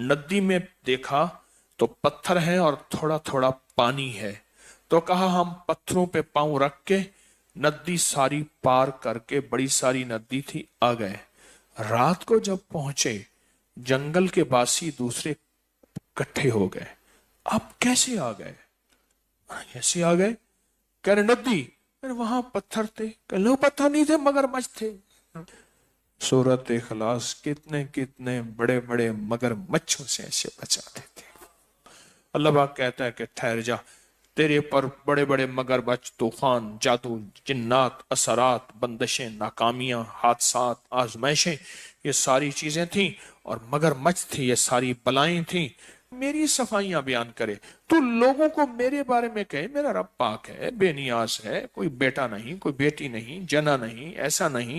नदी में देखा तो पत्थर है और थोड़ा थोड़ा पानी है, तो कहा हम पत्थरों पे पांव रख के नदी सारी पार करके, बड़ी सारी नदी थी, आ गए। रात को जब पहुंचे, जंगल के बासी दूसरे इकट्ठे हो गए। आप कैसे आ गए? कैसे आ गए? कह रहे नदी, अरे वहां पत्थर थे। कह लो पत्थर नहीं थे, मगरमच्छ थे। सूरत इखलास कितने कितने बड़े बड़े मगरमच्छों से ऐसे बचाते थे। अल्लाह पाक कहता है कि ठहर जा, तेरे पर बड़े बड़े मगरमच्छ, तूफान, जादू, जिन्नात, असरात, बंदिशें, नाकामियां, हादसात, आजमाइशें, ये सारी चीजें थी, और मगरमच्छ थी, ये सारी बलाएं थी। मेरी सफाइयां बयान करे, तू लोगों को मेरे बारे में कहे मेरा रब पाक है, बेनियाज है, कोई बेटा नहीं, कोई बेटी नहीं, जना नहीं, ऐसा नहीं।